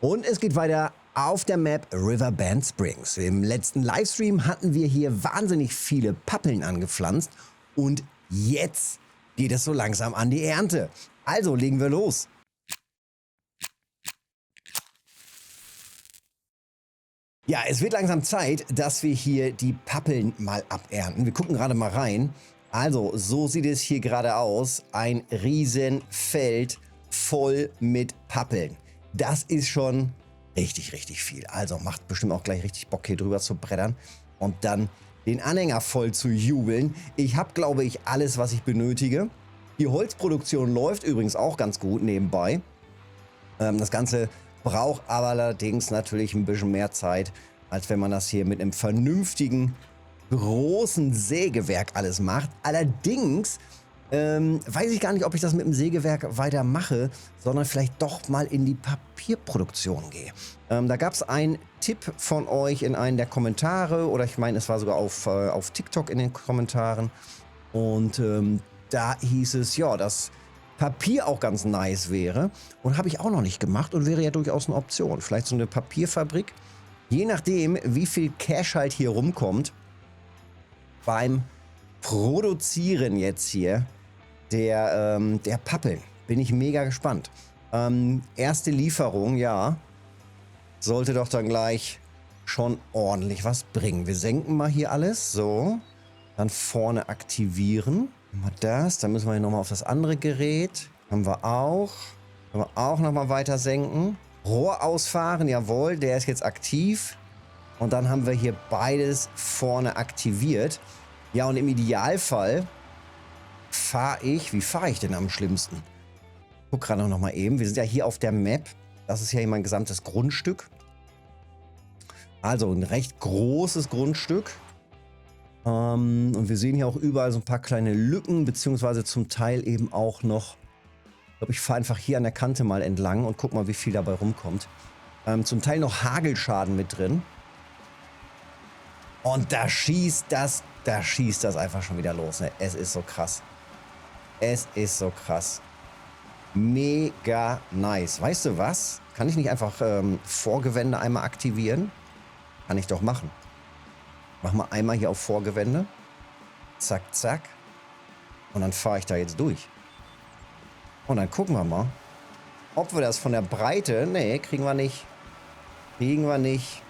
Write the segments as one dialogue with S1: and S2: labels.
S1: Und es geht weiter auf der Map Riverbend Springs. Im letzten Livestream hatten wir hier wahnsinnig viele Pappeln angepflanzt und jetzt geht es so langsam an die Ernte. Also legen wir los. Ja, es wird langsam Zeit, dass wir hier die Pappeln mal abernten. Wir gucken gerade mal rein. Also, so sieht es hier gerade aus. Ein Riesenfeld voll mit Pappeln. Das ist schon richtig, richtig viel. Also macht bestimmt auch gleich richtig Bock, hier drüber zu brettern und dann den Anhänger voll zu jubeln. Ich habe, glaube ich, alles, was ich benötige. Die Holzproduktion läuft übrigens auch ganz gut nebenbei. Das Ganze braucht aber allerdings natürlich ein bisschen mehr Zeit, als wenn man das hier mit einem vernünftigen, großen Sägewerk alles macht. Allerdings weiß ich gar nicht, ob ich das mit dem Sägewerk weitermache, sondern vielleicht doch mal in die Papierproduktion gehe. Da gab es einen Tipp von euch in einen der Kommentare oder ich meine, es war sogar auf TikTok in den Kommentaren. Und da hieß es, ja, dass Papier auch ganz nice wäre. Und habe ich auch noch nicht gemacht und wäre ja durchaus eine Option. Vielleicht so eine Papierfabrik. Je nachdem, wie viel Cash halt hier rumkommt beim Produzieren jetzt hier der Pappeln. Bin ich mega gespannt. Erste Lieferung, ja, sollte doch dann gleich schon ordentlich was bringen. Wir senken mal hier alles, so. Dann vorne aktivieren. Mal das, dann müssen wir hier nochmal auf das andere Gerät. Haben wir auch. Können wir auch nochmal weiter senken. Rohr ausfahren, jawohl, der ist jetzt aktiv. Und dann haben wir hier beides vorne aktiviert. Ja, und im Idealfall wie fahre ich denn am schlimmsten? Guck gerade noch mal eben. Wir sind ja hier auf der Map. Das ist ja hier mein gesamtes Grundstück. Also ein recht großes Grundstück. Und wir sehen hier auch überall so ein paar kleine Lücken, beziehungsweise zum Teil eben auch noch. Ich glaube, ich fahre einfach hier an der Kante mal entlang und guck mal, wie viel dabei rumkommt. Zum Teil noch Hagelschaden mit drin. Und da schießt das einfach schon wieder los. Ne? Es ist so krass. Es ist so krass. Mega nice. Weißt du was? Kann ich nicht einfach Vorgewände einmal aktivieren? Kann ich doch machen. Mach mal einmal hier auf Vorgewände. Zack, zack. Und dann fahre ich da jetzt durch. Und dann gucken wir mal, ob wir das von der Breite... Nee, kriegen wir nicht. Kriegen wir nicht.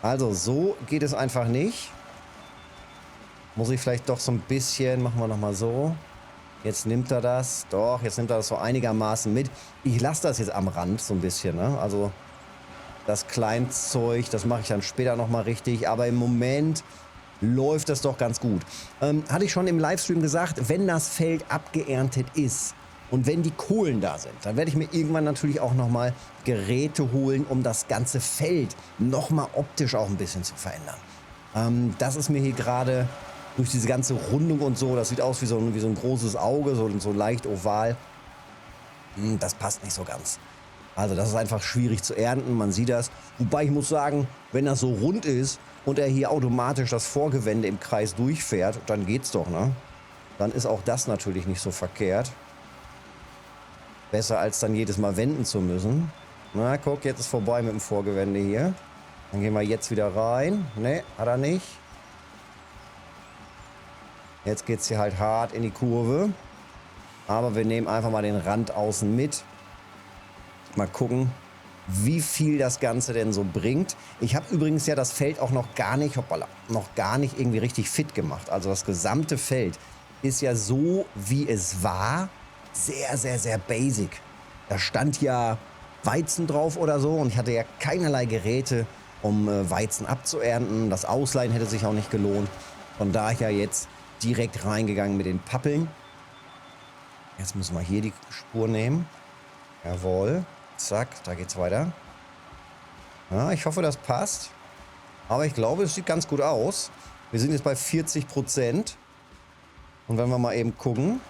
S1: Also so geht es einfach nicht. Muss ich vielleicht doch so ein bisschen, machen wir nochmal so. Jetzt nimmt er das, doch, jetzt nimmt er das so einigermaßen mit. Ich lasse das jetzt am Rand so ein bisschen, ne? Also das Kleinzeug, das mache ich dann später nochmal richtig. Aber im Moment läuft das doch ganz gut. Hatte ich schon im Livestream gesagt, wenn das Feld abgeerntet ist und wenn die Kohlen da sind, dann werde ich mir irgendwann natürlich auch nochmal Geräte holen, um das ganze Feld nochmal optisch auch ein bisschen zu verändern. Das ist mir hier gerade durch diese ganze Rundung und so, das sieht aus wie so ein großes Auge, so leicht oval. Das passt nicht so ganz. Also das ist einfach schwierig zu ernten, man sieht das. Wobei ich muss sagen, wenn das so rund ist und er hier automatisch das Vorgewände im Kreis durchfährt, dann geht's doch, ne? Dann ist auch das natürlich nicht so verkehrt. Besser als dann jedes Mal wenden zu müssen. Na, guck, jetzt ist vorbei mit dem Vorgewände hier. Dann gehen wir jetzt wieder rein. Ne, hat er nicht. Jetzt geht es hier halt hart in die Kurve. Aber wir nehmen einfach mal den Rand außen mit. Mal gucken, wie viel das Ganze denn so bringt. Ich habe übrigens ja das Feld auch noch gar nicht irgendwie richtig fit gemacht. Also das gesamte Feld ist ja so, wie es war, sehr, sehr, sehr basic. Da stand ja Weizen drauf oder so und ich hatte ja keinerlei Geräte, um Weizen abzuernten. Das Ausleihen hätte sich auch nicht gelohnt. Von daher jetzt direkt reingegangen mit den Pappeln. Jetzt müssen wir hier die Spur nehmen. Jawohl. Zack, da geht's weiter. Ja, ich hoffe, das passt. Aber ich glaube, es sieht ganz gut aus. Wir sind jetzt bei 40%. Und wenn wir mal eben gucken.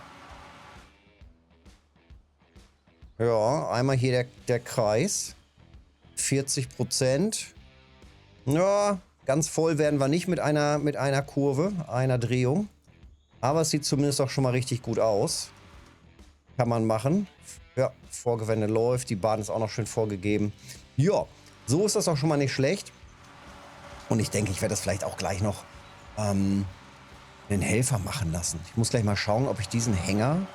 S1: Ja, einmal hier der Kreis. 40%. Ja, ganz voll werden wir nicht mit einer Kurve, einer Drehung. Aber es sieht zumindest auch schon mal richtig gut aus. Kann man machen. Ja, Vorgewende läuft. Die Bahn ist auch noch schön vorgegeben. Ja, so ist das auch schon mal nicht schlecht. Und ich denke, ich werde das vielleicht auch gleich noch einen Helfer machen lassen. Ich muss gleich mal schauen, ob ich diesen Hänger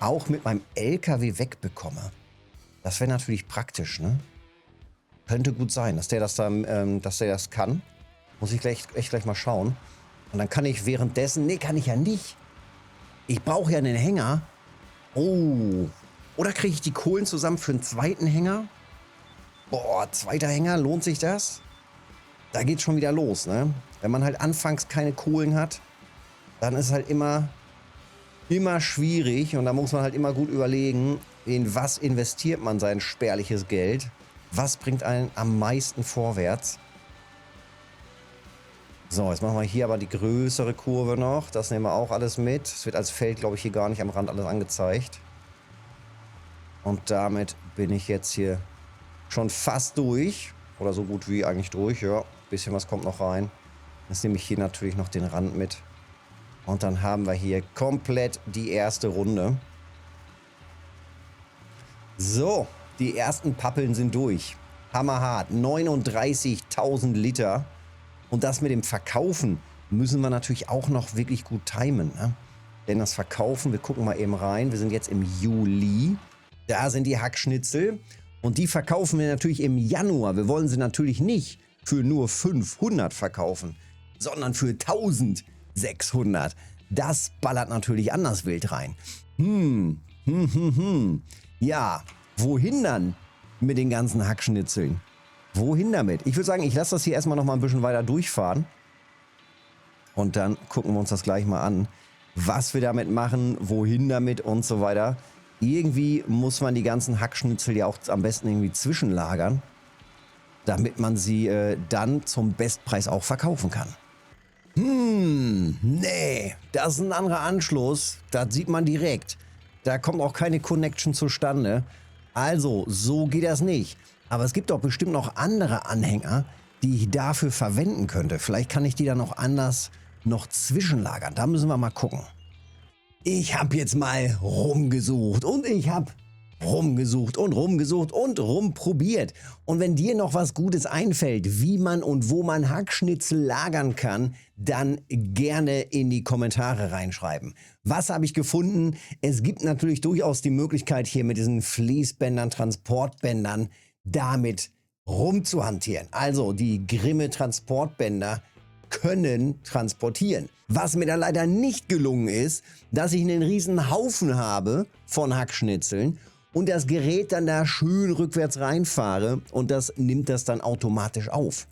S1: auch mit meinem LKW wegbekomme. Das wäre natürlich praktisch, ne? Könnte gut sein, dass der das dann, dass der das kann. Muss ich echt gleich mal schauen. Und dann kann ich währenddessen... Nee, kann ich ja nicht. Ich brauche ja einen Hänger. Oh. Oder kriege ich die Kohlen zusammen für einen zweiten Hänger? Boah, zweiter Hänger, lohnt sich das? Da geht's schon wieder los, ne? Wenn man halt anfangs keine Kohlen hat, dann ist es halt immer schwierig. Und da muss man halt immer gut überlegen, in was investiert man sein spärliches Geld. Was bringt einen am meisten vorwärts? So, jetzt machen wir hier aber die größere Kurve noch. Das nehmen wir auch alles mit. Es wird als Feld, glaube ich, hier gar nicht am Rand alles angezeigt. Und damit bin ich jetzt hier schon fast durch. Oder so gut wie eigentlich durch, ja. Ein bisschen was kommt noch rein. Jetzt nehme ich hier natürlich noch den Rand mit. Und dann haben wir hier komplett die erste Runde. So, die ersten Pappeln sind durch. Hammerhart, 39.000 Liter. Und das mit dem Verkaufen müssen wir natürlich auch noch wirklich gut timen, ne? Denn das Verkaufen, wir gucken mal eben rein, wir sind jetzt im Juli. Da sind die Hackschnitzel. Und die verkaufen wir natürlich im Januar. Wir wollen sie natürlich nicht für nur 500 verkaufen, sondern für 1600. Das ballert natürlich anders wild rein. Ja, wohin dann mit den ganzen Hackschnitzeln? Wohin damit? Ich würde sagen, ich lasse das hier erstmal noch mal ein bisschen weiter durchfahren. Und dann gucken wir uns das gleich mal an, was wir damit machen, wohin damit und so weiter. Irgendwie muss man die ganzen Hackschnitzel ja auch am besten irgendwie zwischenlagern, damit man sie dann zum Bestpreis auch verkaufen kann. Nee, das ist ein anderer Anschluss. Das sieht man direkt. Da kommt auch keine Connection zustande. Also, so geht das nicht. Aber es gibt doch bestimmt noch andere Anhänger, die ich dafür verwenden könnte. Vielleicht kann ich die dann auch anders noch zwischenlagern. Da müssen wir mal gucken. Ich habe jetzt mal rumgesucht und ich habe rumgesucht und rumprobiert. Und wenn dir noch was Gutes einfällt, wie man und wo man Hackschnitzel lagern kann, dann gerne in die Kommentare reinschreiben. Was habe ich gefunden? Es gibt natürlich durchaus die Möglichkeit, hier mit diesen Fließbändern, Transportbändern, damit rumzuhantieren. Also die Grimme Transportbänder können transportieren. Was mir da leider nicht gelungen ist, dass ich einen riesen Haufen habe von Hackschnitzeln und das Gerät dann da schön rückwärts reinfahre und das nimmt das dann automatisch auf.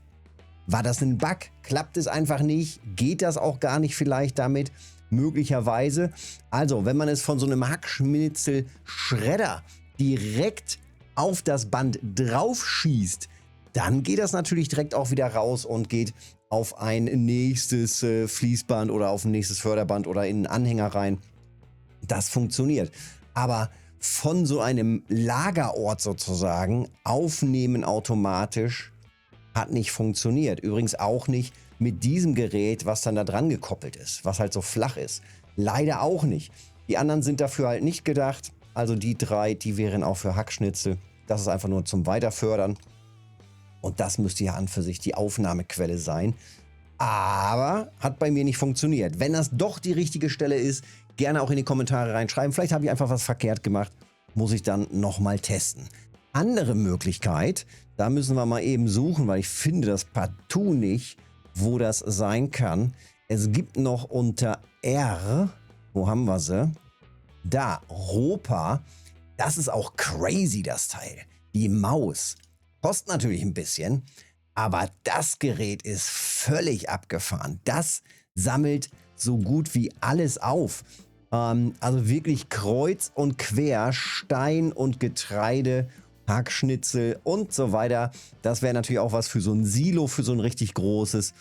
S1: War das ein Bug? Klappt es einfach nicht? Geht das auch gar nicht vielleicht damit? Möglicherweise. Also, wenn man es von so einem Hackschnitzel-Schredder direkt auf das Band drauf schießt, dann geht das natürlich direkt auch wieder raus und geht auf ein nächstes Fließband oder auf ein nächstes Förderband oder in einen Anhänger rein. Das funktioniert. Aber von so einem Lagerort sozusagen aufnehmen automatisch hat nicht funktioniert. Übrigens auch nicht mit diesem Gerät, was dann da dran gekoppelt ist, was halt so flach ist. Leider auch nicht. Die anderen sind dafür halt nicht gedacht. Also die drei, die wären auch für Hackschnitzel. Das ist einfach nur zum Weiterfördern. Und das müsste ja an für sich die Aufnahmequelle sein. Aber hat bei mir nicht funktioniert. Wenn das doch die richtige Stelle ist, gerne auch in die Kommentare reinschreiben. Vielleicht habe ich einfach was verkehrt gemacht. Muss ich dann nochmal testen. Andere Möglichkeit, da müssen wir mal eben suchen, weil ich finde das partout nicht, wo das sein kann. Es gibt noch unter R, wo haben wir sie? Da, Ropa. Das ist auch crazy, das Teil. Die Maus. Kostet natürlich ein bisschen, aber das Gerät ist völlig abgefahren. Das sammelt so gut wie alles auf. Also wirklich kreuz und quer, Stein und Getreide, Hackschnitzel und so weiter. Das wäre natürlich auch was für so ein Silo, für so ein richtig großes.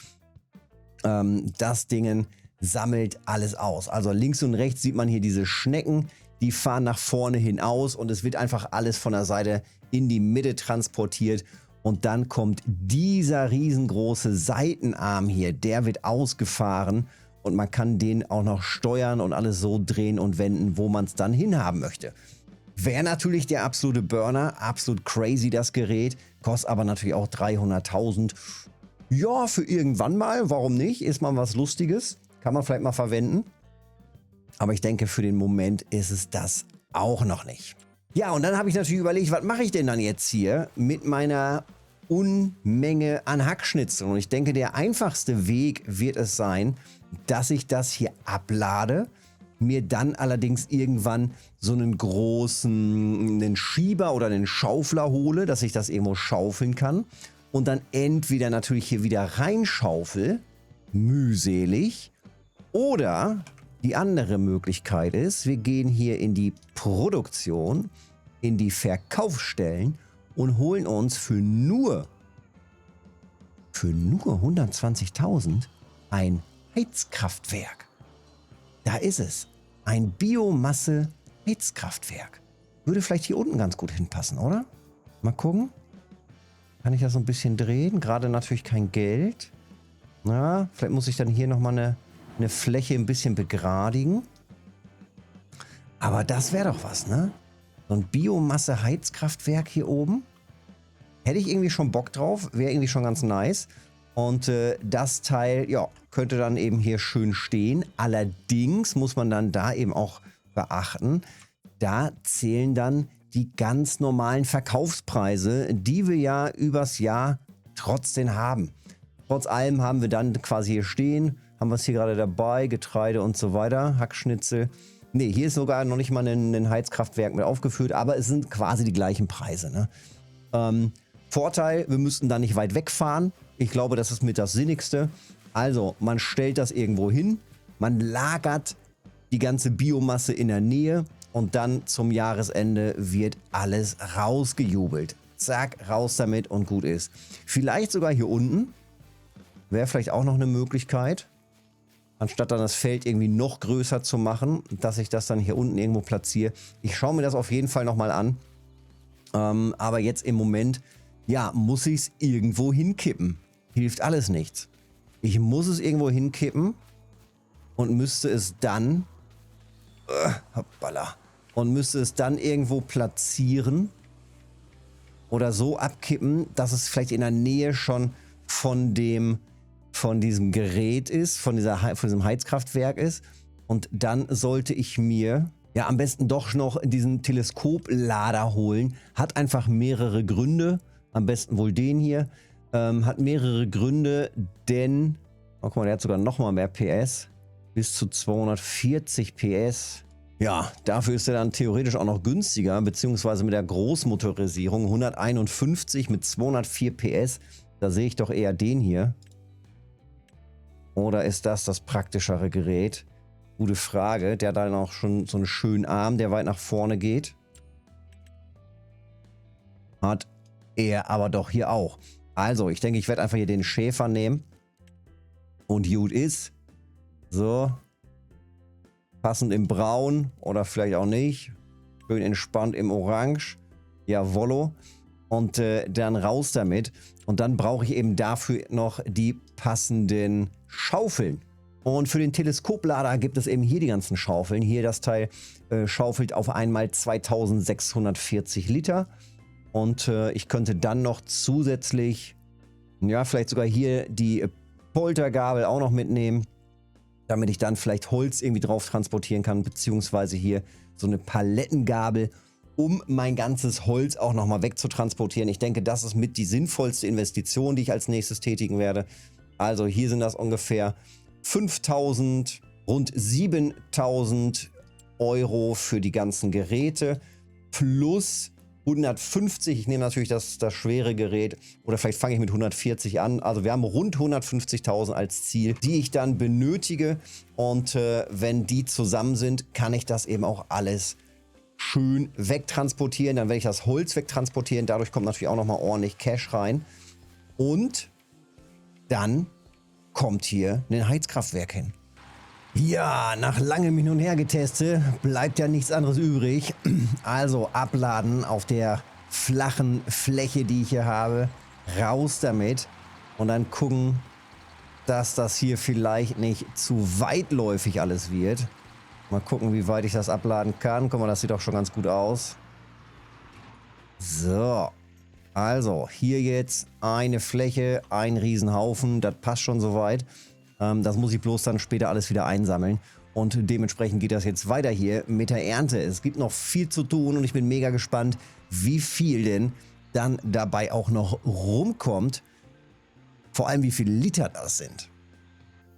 S1: Das Ding sammelt alles aus. Also links und rechts sieht man hier diese Schnecken, die fahren nach vorne hinaus und es wird einfach alles von der Seite in die Mitte transportiert. Und dann kommt dieser riesengroße Seitenarm hier, der wird ausgefahren und man kann den auch noch steuern und alles so drehen und wenden, wo man es dann hinhaben möchte. Wäre natürlich der absolute Burner, absolut crazy das Gerät, kostet aber natürlich auch 300.000. Ja, für irgendwann mal, warum nicht? Ist mal was Lustiges, kann man vielleicht mal verwenden. Aber ich denke, für den Moment ist es das auch noch nicht. Ja, und dann habe ich natürlich überlegt, was mache ich denn dann jetzt hier mit meiner Unmenge an Hackschnitzeln? Und ich denke, der einfachste Weg wird es sein, dass ich das hier ablade, mir dann allerdings irgendwann so einen großen Schieber oder einen Schaufler hole, dass ich das irgendwo schaufeln kann und dann entweder natürlich hier wieder reinschaufel, mühselig, oder die andere Möglichkeit ist, wir gehen hier in die Produktion, in die Verkaufsstellen und holen uns für nur 120.000 ein Heizkraftwerk. Da ist es. Ein Biomasse-Heizkraftwerk. Würde vielleicht hier unten ganz gut hinpassen, oder? Mal gucken. Kann ich das so ein bisschen drehen? Gerade natürlich kein Geld. Na, vielleicht muss ich dann hier nochmal eine Fläche ein bisschen begradigen. Aber das wäre doch was, ne? So ein Biomasse-Heizkraftwerk hier oben. Hätte ich irgendwie schon Bock drauf. Wäre irgendwie schon ganz nice. Und das Teil, ja, könnte dann eben hier schön stehen. Allerdings muss man dann da eben auch beachten, da zählen dann die ganz normalen Verkaufspreise, die wir ja übers Jahr trotzdem haben. Trotz allem haben wir dann quasi hier stehen, haben wir es hier gerade dabei, Getreide und so weiter, Hackschnitzel. Ne, hier ist sogar noch nicht mal ein Heizkraftwerk mit aufgeführt, aber es sind quasi die gleichen Preise, ne? Vorteil, wir müssten da nicht weit wegfahren. Ich glaube, das ist mit das Sinnigste. Also, man stellt das irgendwo hin, man lagert die ganze Biomasse in der Nähe und dann zum Jahresende wird alles rausgejubelt. Zack, raus damit und gut ist. Vielleicht sogar hier unten. Wäre vielleicht auch noch eine Möglichkeit. Anstatt dann das Feld irgendwie noch größer zu machen, dass ich das dann hier unten irgendwo platziere. Ich schaue mir das auf jeden Fall nochmal an. Aber jetzt im Moment, ja, muss ich es irgendwo hinkippen. Hilft alles nichts. Ich muss es irgendwo hinkippen und müsste es dann hoppala, und müsste es dann irgendwo platzieren oder so abkippen, dass es vielleicht in der Nähe schon von diesem Gerät ist, von diesem Heizkraftwerk ist. Und dann sollte ich mir ja am besten doch noch diesen Teleskoplader holen. Hat einfach mehrere Gründe. Am besten wohl den hier. Hat mehrere Gründe, denn, oh, guck mal, der hat sogar noch mal mehr PS. Bis zu 240 PS. Ja, dafür ist er dann theoretisch auch noch günstiger, beziehungsweise mit der Großmotorisierung 151 mit 204 PS. Da sehe ich doch eher den hier. Oder ist das praktischere Gerät? Gute Frage. Der hat dann auch schon so einen schönen Arm, der weit nach vorne geht. Hat er aber doch hier auch. Also, ich denke, ich werde einfach hier den Schäfer nehmen. Und gut ist. So. Passend im Braun oder vielleicht auch nicht. Schön entspannt im Orange. Jawollo. Und dann raus damit. Und dann brauche ich eben dafür noch die passenden Schaufeln. Und für den Teleskoplader gibt es eben hier die ganzen Schaufeln. Hier das Teil schaufelt auf einmal 2640 Liter. Und ich könnte dann noch zusätzlich, ja, vielleicht sogar hier die Poltergabel auch noch mitnehmen, damit ich dann vielleicht Holz irgendwie drauf transportieren kann, beziehungsweise hier so eine Palettengabel, um mein ganzes Holz auch nochmal wegzutransportieren. Ich denke, das ist mit die sinnvollste Investition, die ich als nächstes tätigen werde. Also hier sind das ungefähr 5.000, rund 7.000 Euro für die ganzen Geräte plus 150, ich nehme natürlich das schwere Gerät, oder vielleicht fange ich mit 140 an. Also wir haben rund 150.000 als Ziel, die ich dann benötige. Und wenn die zusammen sind, kann ich das eben auch alles schön wegtransportieren. Dann werde ich das Holz wegtransportieren. Dadurch kommt natürlich auch nochmal ordentlich Cash rein. Und dann kommt hier ein Heizkraftwerk hin. Ja, nach langem Hin und Her getestet, bleibt ja nichts anderes übrig. Also abladen auf der flachen Fläche, die ich hier habe. Raus damit und dann gucken, dass das hier vielleicht nicht zu weitläufig alles wird. Mal gucken, wie weit ich das abladen kann. Guck mal, das sieht doch schon ganz gut aus. So. Also, hier jetzt eine Fläche, ein Riesenhaufen. Das passt schon soweit. Das muss ich bloß dann später alles wieder einsammeln. Und dementsprechend geht das jetzt weiter hier mit der Ernte. Es gibt noch viel zu tun und ich bin mega gespannt, wie viel denn dann dabei auch noch rumkommt. Vor allem, wie viele Liter das sind.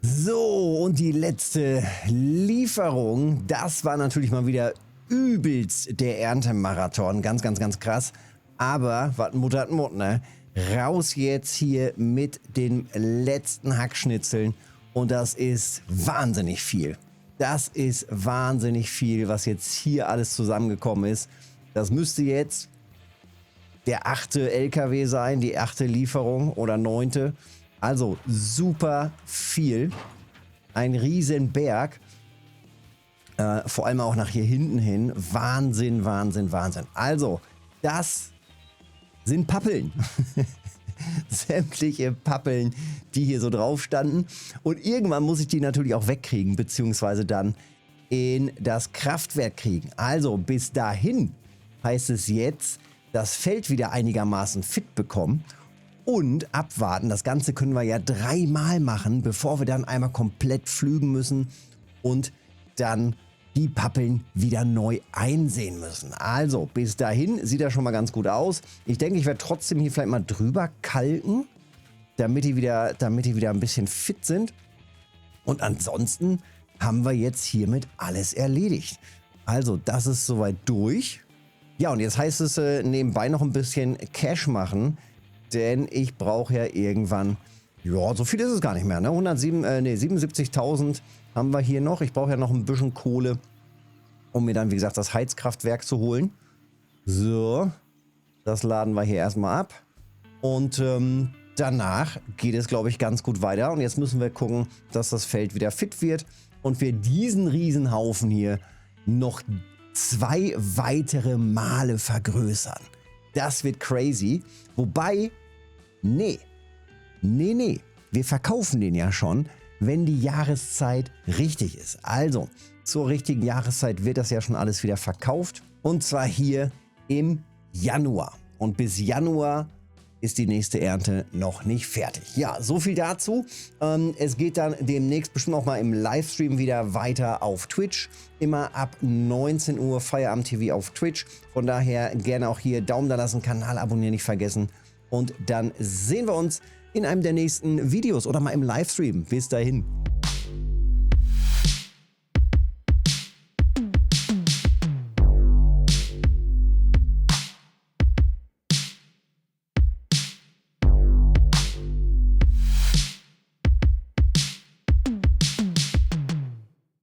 S1: So, und die letzte Lieferung, das war natürlich mal wieder übelst der Erntemarathon. Ganz, ganz, ganz krass. Aber, was Mutter hat Mut, ne? Raus jetzt hier mit den letzten Hackschnitzeln. Und das ist wahnsinnig viel. Das ist wahnsinnig viel, was jetzt hier alles zusammengekommen ist. Das müsste jetzt der 8. LKW sein, die 8. Lieferung oder 9. Also super viel. Ein Riesenberg. Vor allem auch nach hier hinten hin. Wahnsinn, Wahnsinn, Wahnsinn. Also, das sind Pappeln. Sämtliche Pappeln, die hier so drauf standen. Und irgendwann muss ich die natürlich auch wegkriegen, beziehungsweise dann in das Kraftwerk kriegen. Also bis dahin heißt es jetzt, das Feld wieder einigermaßen fit bekommen und abwarten. Das Ganze können wir ja 3-mal machen, bevor wir dann einmal komplett pflügen müssen und dann die Pappeln wieder neu einsehen müssen. Also bis dahin sieht das schon mal ganz gut aus. Ich denke, ich werde trotzdem hier vielleicht mal drüber kalken, damit die wieder ein bisschen fit sind. Und ansonsten haben wir jetzt hiermit alles erledigt. Also das ist soweit durch. Ja, und jetzt heißt es nebenbei noch ein bisschen Cash machen, denn ich brauche ja irgendwann, ja, so viel ist es gar nicht mehr, ne? 77.000 haben wir hier noch. Ich brauche ja noch ein bisschen Kohle, um mir dann, wie gesagt, das Heizkraftwerk zu holen. So, das laden wir hier erstmal ab. Und danach geht es, glaube ich, ganz gut weiter. Und jetzt müssen wir gucken, dass das Feld wieder fit wird und wir diesen Riesenhaufen hier noch 2 weitere Male vergrößern. Das wird crazy. Wobei, nee. Wir verkaufen den ja schon, wenn die Jahreszeit richtig ist. Also, zur richtigen Jahreszeit wird das ja schon alles wieder verkauft. Und zwar hier im Januar. Und bis Januar ist die nächste Ernte noch nicht fertig. Ja, so viel dazu. Es geht dann demnächst bestimmt auch mal im Livestream wieder weiter auf Twitch. Immer ab 19 Uhr Feierabend TV auf Twitch. Von daher gerne auch hier Daumen da lassen, Kanal abonnieren nicht vergessen. Und dann sehen wir uns in einem der nächsten Videos oder mal im Livestream. Bis dahin.